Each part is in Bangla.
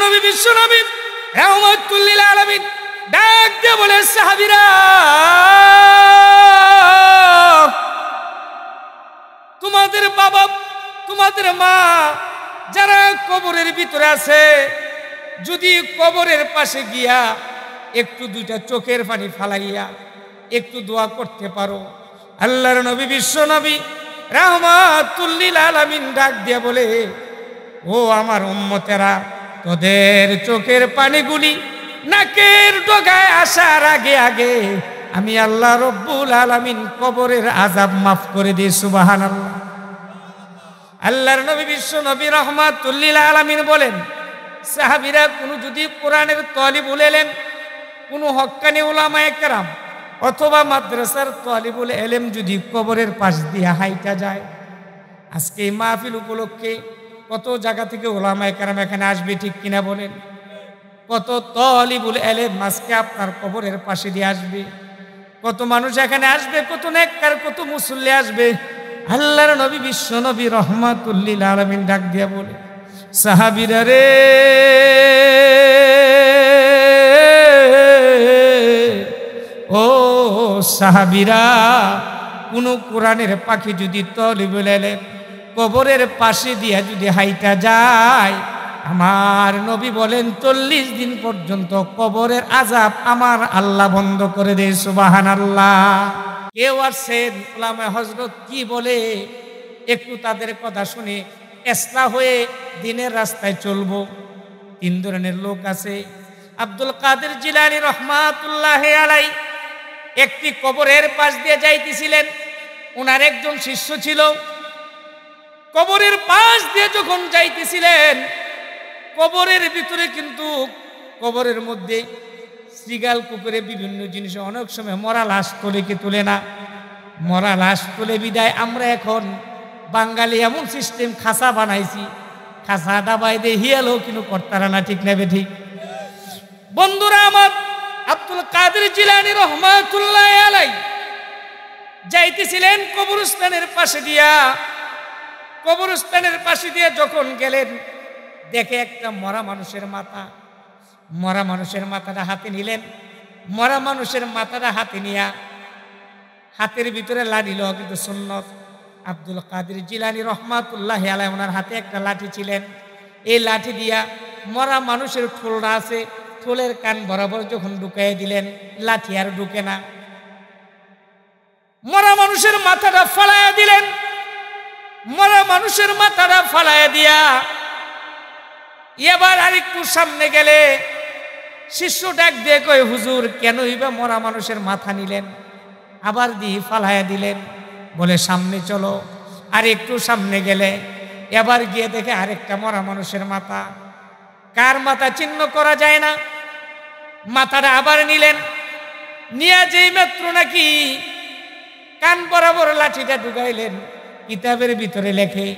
নবী বিশ্ব নবী রাহমাতুল লিল আলামিন ডাক দিয়ে বলে, সাহাবীরা তোমাদের বাবা তোমাদের মা যারা কবরের ভিতরে আছে, যদি কবরের পাশে গিয়া একটু দুইটা চোখের পানি ফালাইয়া একটু দোয়া করতে পারো। আল্লাহর নবী বিশ্ব নবী রাহমাতুল লিল আলামিন ডাক দিয়ে বলে, ও আমার উম্মতেরা, তোদের চোখের পানিগুলি নাকের ডগায় আসার আগে আগে আমি আল্লাহ রব্বুল আলামিন কবরের আযাব মাফ করে দিই। সুবহানাল্লাহ। আল্লাহর নবী বিশ্ব নবী রাহমাতুল লিল আলামিন বলেন, সাহাবীরা কোনো যদি কোরআনের তালিবুল ইলম, কোনো হক্কানি উলামায়ে কেরাম অথবা মাদ্রাসার তালিবুল ইলম যদি কবরের পাশ দিয়ে হাইটা যায়, আজকে এই মাহফিল উপলক্ষে কত জায়গা থেকে উলামায়ে কেরাম এখানে আসবে, ঠিক কিনা বলেন? কত তালিবুল ইলম আজকে আপনার কবরের পাশে দিয়ে আসবে, কত মানুষ এখানে আসবে, কত নেককার কত মুসল্লি আসবে। আল্লাহর নবী বিশ্ব নবী রাহমাতুল লিল আলামিন ডাক দিয়া বলে, সাহাবীরা রে, ও সাহাবীরা, কোন কোরআনের পাখি যদি তালিবুল ইলম কবরের পাশে দিয়া যদি হাইটা যায়, আমার নবী বলেন 40 দিন পর্যন্ত কবরের আযাব আমার আল্লাহ বন্ধ করে দেয়। সুবহানাল্লাহ। কেউ আসছেন উলামা হযরত কি বলে, একটু তাদের কথা শুনে ইসলাহ হয়ে দিনের রাস্তায় চলবো। 3 ধরনের লোক আছে। আব্দুল কাদের জিলানী রাহমাতুল্লাহি আলাইহি একটি কবরের পাশ দিয়ে যাইতেছিলেন, ওনার একজন শিষ্য ছিল। কবরের পাশ দিয়ে যখন যাইতেছিলেন, কবরের ভিতরে কিন্তু কবরের মধ্যে শ্রীগাল কুকুরে বিভিন্ন জিনিস, অনেক সময় মরা লাশ তোলে কি তোলে না, মরা লাশ তোলে বিদায় আমরা এখন বাঙালি এমন সিস্টেম খাসা বানাইছি, খাসা ডাবাই দিয়ে হিয়ালেও কিন্তু করতারা না, ঠিক নেবে ঠিক। বন্ধুরা আমার, আব্দুল কাদের জিলানী রাহমাতুল্লাহি আলাইহি যাইতেছিলেন কবরস্থানের পাশে দিয়া। কবরস্থানের পাশে দিয়ে যখন গেলেন, দেখে একটা মরা মানুষের মাথা। মরা মানুষের মাথাটা হাতে নিলেন। মরা মানুষের মাথাটা হাতে নিয়া হাতের ভিতরে লাঠি লওয়া কিন্তু সুন্নত। আব্দুল কাদের জিলানী রাহমাতুল্লাহি আলাইহি ওনার হাতে একটা লাঠি ছিলেন। এই লাঠি দিয়া মরা মানুষের ঠোলটা আছে, ঠোলের কান বরাবর যখন ঢুকাই দিলেন, লাঠি আর ঢুকে না। মরা মানুষের মাথাটা ফালাইয়া দিলেন। মরা মানুষের মাথাটা ফালাইয়া দিয়া এবার আরেকটু সামনে গেলে শিষ্য ডাক দিয়ে কয়, হুজুর কেন ইবা মরা মানুষের মাথা নিলেন, আবার দিয়ে ফালাইয়া দিলেন? বলে সামনে চলো। আর একটু সামনে গেলে এবার গিয়ে দেখে আরেকটা মরা মানুষের মাথা। কার মাথা চিহ্ন করা যায় না। মাথাটা আবার নিলেন, নিয়ে যেই মাত্র নাকি কান বরাবর লাঠিটা ঢুকাইলেন, কিতাবের ভিতরে লেখে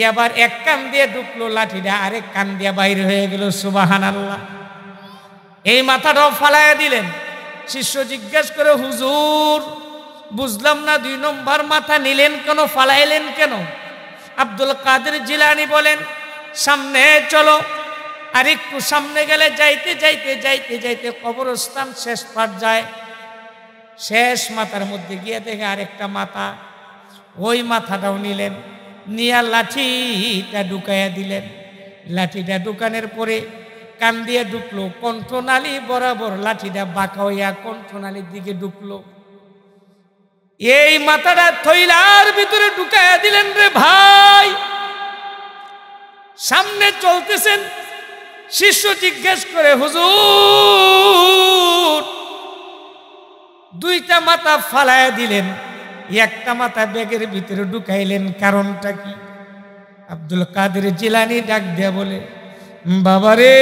এবার এক কান দিয়ে ঢুকলো লাঠিটা, আরেক কান দিয়ে বাইরে হয়ে গেল। সুবহানাল্লাহ। এই মাথাটাও ফালাইয়া দিলেন। শিষ্য জিজ্ঞেস করে, হুজুর বুঝলাম না, 2 নম্বর মাথা নিলেন কেন, ফালাইলেন কেন? আব্দুল কাদের জিলানী বলেন, সামনে চলো। আর একটু সামনে গেলে যাইতে যাইতে যাইতে যাইতে কবরস্থান শেষ পর্যায়ে, শেষ মাথার মধ্যে গিয়ে দেখে আরেকটা মাথা। ওই মাথাটাও নিলেন, নিয়া লাঠিটা ঢুকাইয়া দিলেন। লাঠিটা ঢুকানোর পরে কান দিয়ে ঢুকলো, কণ্ঠনালী বরাবর লাঠিটা বাঁকা হইয়া কণ্ঠনালীর দিকে ঢুকলো। এই মাথাটা থইলার ভিতরে ঢুকাইয়া দিলেন। রে ভাই, সামনে চলতেছেন। শিষ্য জিজ্ঞেস করে, হুজুর 2টা মাথা ফালাইয়া দিলেন, একটা মাথা ব্যাগের ভিতরে ঢুকাইলেন, কারণটা কি? আব্দুল কাদের জিলানী ডাক দিয়া বলে, বাবারে,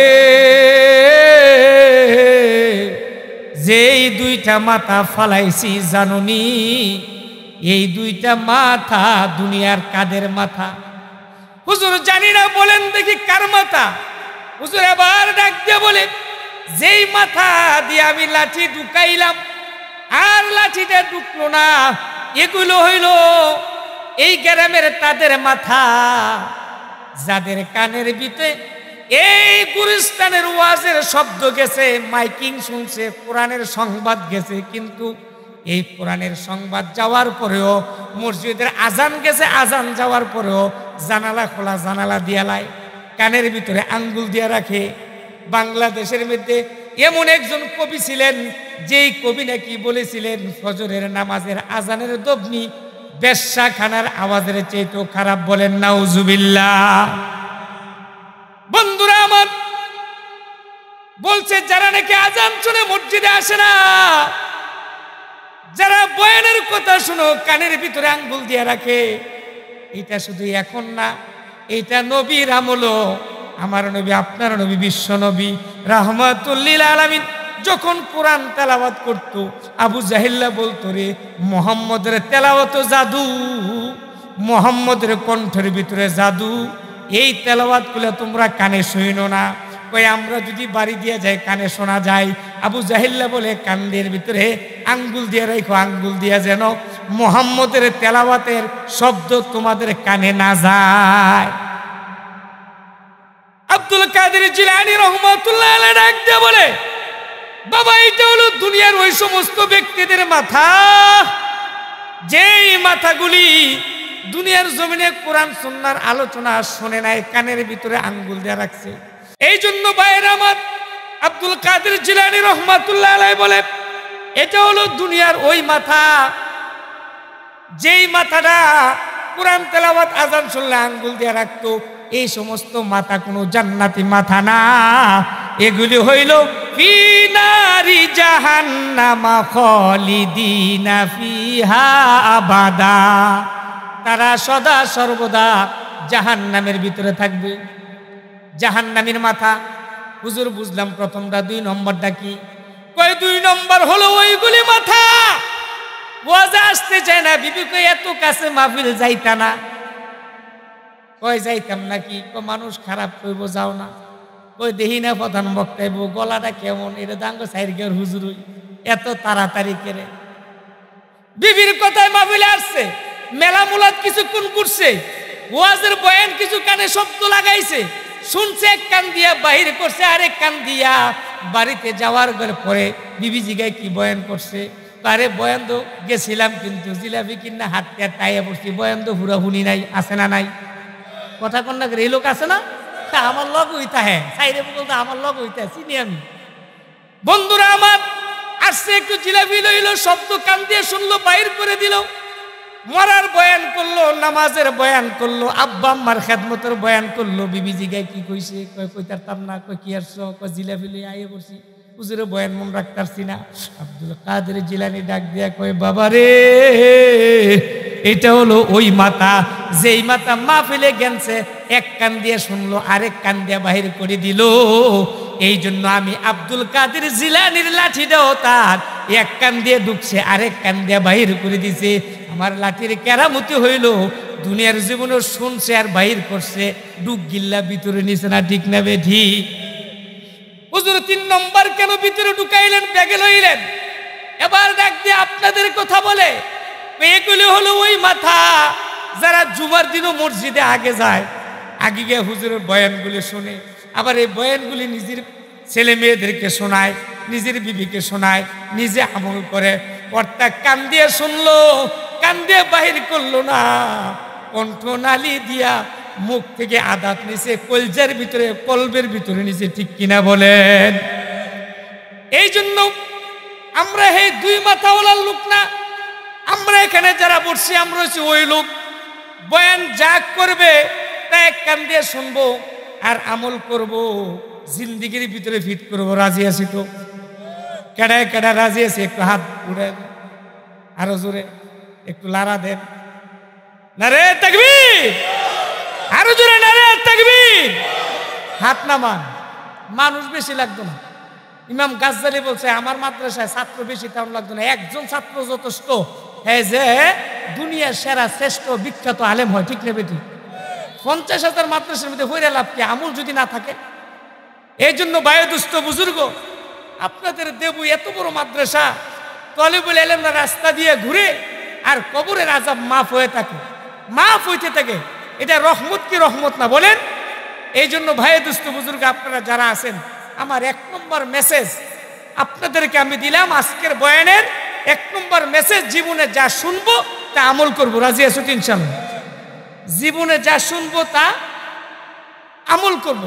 যেই 2টা মাথা ফালাইছি জানুনি, এই 2টা মাথা দুনিয়ার কাদের মাথা? হুজুর জানি না, বলেন দেখি কার মাথা? হুজুর আবার ডাক দিয়া বলে, যেই মাথা দিয়ে আমি লাঠি ঢুকাইলাম আর লাঠিটা ঢুকলো না, এগুলো হইল এই গ্রামের তাদের মাথা, যাদের কানের ভিতরে এই গুলিস্তানের ওয়াজের শব্দ গেছে, মাইকিং শুনছে, কোরআনের সংবাদ গেছে, কিন্তু এই কোরআনের সংবাদ যাওয়ার পরেও মসজিদের আজান গেছে, আজান যাওয়ার পরেও জানালা খোলা, জানালা দিয়ালায় কানের ভিতরে আঙ্গুল দিয়া রাখে। বাংলাদেশের মধ্যে এমন একজন কবি ছিলেন, যেই কবি নাকি বলেছিলেন ফজরের নামাজের আজানের দবনি বেশ্যাখানার আওয়াজের চেয়েও খারাপ। বলেন নাউজুবিল্লাহ। বন্ধুরা আমার, বলছে যারা নাকি আজান শুনে মসজিদে আসে না, যারা বয়ানের কথা শুনো কানের ভিতরে আঙ্গুল দিয়ে রাখে, এটা শুধু এখন না, এটা নবীর আমলও। আমার নবী, আপনার নবী, বিশ্ব নবী রাহমাতুল লিল আলামিন যখন কোরআন তেলাওয়াত করত, আবু জাহিল্লা বলতো, রে মুহাম্মদের তেলাওয়াত জাদু, মুহাম্মদের কণ্ঠের ভিতরে জাদু, এই তেলাওয়াত গুলো তোমরা কানে শুনো না। কই আমরা যদি বাড়ি দিয়ে যাই কানে শোনা যায়। আবু জাহিল্লা বলে কানের ভিতরে আঙ্গুল দিয়ে রাখো, আঙ্গুল দিয়ে যেন মুহাম্মদের তেলাওয়াতের শব্দ তোমাদের কানে না যায়। আব্দুল কাদের জিলানী রহমাতুল্লাহ আলাইহি ডাক দিয়ে বলে, বাবা এটা হলো দুনিয়ার ওই সমস্ত ব্যক্তিদের মাথা, যেই মাথাগুলি দুনিয়ার জমিনে কোরআন সুন্নাহর আলোচনা শুনে নাই, কানের ভিতরে আঙ্গুল দিয়ে রাখছে। এই জন্য ভাইয়ের আমার, আব্দুল কাদের জিলানী রহমাতুল্লাহ আলাইহি বলে, এটা হলো দুনিয়ার ওই মাথা, যেই মাথাটা কোরআন তেলাওয়াত আজান শুনলে আঙ্গুল দিয়ে রাখতো। এই সমস্ত মাথা কোনো জান্নাতি মাথা না, এগুলি হইল ফি নারি জাহান্নামা খালিদিনা ফিহা আবাদা, তারা সদা সর্বদা জাহান্নামের ভিতরে থাকবে। জাহান্নামীর মাথা। হুজুর বুঝলাম প্রথমটা, 2 নম্বরটা কি? কয় 2 নম্বর হলো ওইগুলি মাথা ওয়াজে আসতে চায় না। বিবি কই এত কাছে মাহফিল যাইতা না? কয় যাইতাম নাকি? মানুষ খারাপ কইব, যাও না। কই দেখি না প্রধান বক্তাইব, গলাটা কেমন, এটা দাঙ্গ সাইরগের হুজুর এত তাড়াতাড়ি করে। বিবির কথায় মাহফিলে আসছে, মেলা মুলাদ কিছুক্ষণ করছে, ওয়াজের বয়ান কিছু কানে শব্দ লাগাইছে, শুনছে, এক কান দিয়া বাহির করছে, আরেক কান দিয়া বাড়িতে যাওয়ার পরে বিবি জিগায় কি বয়ান করছে? আরে বয়ান তো গেছিলাম, কিন্তু জিলাপি কিনা হাতে টাইয়া পড়ছি, বয়ান তো হুরা হুনি নাই, আছে না নাই? কথা কন্যা করে এই লোক আছে না? আমার লগ হইতা, হ্যাঁ সাইরে বলতে আমার লগ হইতা, চিনি আমি। বন্ধুরা আমার, আসছে একটু জিলাপি লইল, শব্দ কান দিয়ে শুনলো, বাহির করে দিল। মরার বয়ান করলো, নামাজের বয়ান করলো, আব্বা আম্মার খেদমতের বয়ান করলো। বিবি জিগায় কি কইছে? কইতারতাম না। কই কি আসছো? জিলাপি লই আইয়ে বসি, হুজুরে বয়ান মন রাখতারছি না। আব্দুল কাদের জিলানী ডাক দিয়া কয়, বাবা রে, এটা হলো ওই মাথা, যেই মাথা মাহফিলে গেছে, এক কান দিয়ে শুনলো, আরেক কান দিয়ে বাহির করে দিল। এই জন্য আমি আব্দুল কাদের জিলানীর লাঠিটাও তার এক কান দিয়ে ঢুকছে, আরেক কান দিয়ে বাহির করে দিছে। আমার লাঠির কেরামতি হইল, দুনিয়ার জীবনে শুনছে আর বাহির করছে, ডুক গিল্লা ভিতরে নিছে না, ঠিক না বেঠি? হুজুর 3 নম্বর কেন ভিতরে ঢুকাইলেন, ব্যাগে লইলেন? এবার ডাক দিয়ে আপনাদের কথা বলে, এগুলি হলো ওই মাথা যারা জুমার দিনও মসজিদে আগে যায়, আগে গিয়ে হুজুরের বয়ানগুলি শোনে, আবার এই বয়ানগুলি নিজের ছেলে মেয়েদেরকে শোনায়, নিজের বিবিকে শোনায়, নিজে আমল করে। অর্থাৎ কান দিয়ে শুনলো, কান দিয়ে বাহির করলো না, কণ্ঠনালী দিয়া মুখ থেকে আদাত নিচে, কলজার ভিতরে, কলবের ভিতরে নিচে, ঠিক কিনা বলেন? এই জন্য আমরা এই 2 মাথাওয়ালার লোক না। আমরা এখানে যারা বসছি, আমরা হচ্ছে ওই লোক, বয়ান যা করবে তা এক কান দিয়ে শুনবো আর আমল করব, জিন্দিগির ভিতরে ফিট করবো। রাজি আছি তো? কেডায় কেডা রাজি আছে? একটু হাত উড়েন, আরো জোরে একটু লারা দেন। নারে তাকবীর! আরো জোরে নারে তাকবীর! হাত নামান। মানুষ বেশি লাগতো না। ইমাম গাজ্জালি বলছে, আমার মাদ্রাসায় ছাত্র বেশি তেমন লাগতো না, একজন ছাত্র যথেষ্ট, হ্যাঁ, যে দুনিয়ার সেরা শ্রেষ্ঠ বিখ্যাত আলেম হয়, ঠিক না বেটি? 50,000 মাদ্রাসার মধ্যে হইরে লাভ কি, আমল যদি না থাকে? এই জন্য বায়ুদুস্থ বুজুর্গ, আপনাদের দেবু এত বড় মাদ্রাসা, তলিবুল ইলমরা রাস্তা দিয়ে ঘুরে আর কবরের আযাব মাফ হয়ে থাকে, মাফ হইতে থাকে। এটা রহমত কি রহমত না বলেন? এই জন্য ভাই দুস্থ বুজুর্গ আপনারা যারা আছেন, আমার 1 নম্বর মেসেজ আপনাদেরকে আমি দিলাম। আজকের বয়ানের 1 নম্বর মেসেজ, জীবনে যা শুনবো তা আমল করবো। রাজি আছো ইনশাআল্লাহ? জীবনে যা শুনবো তা আমল করব।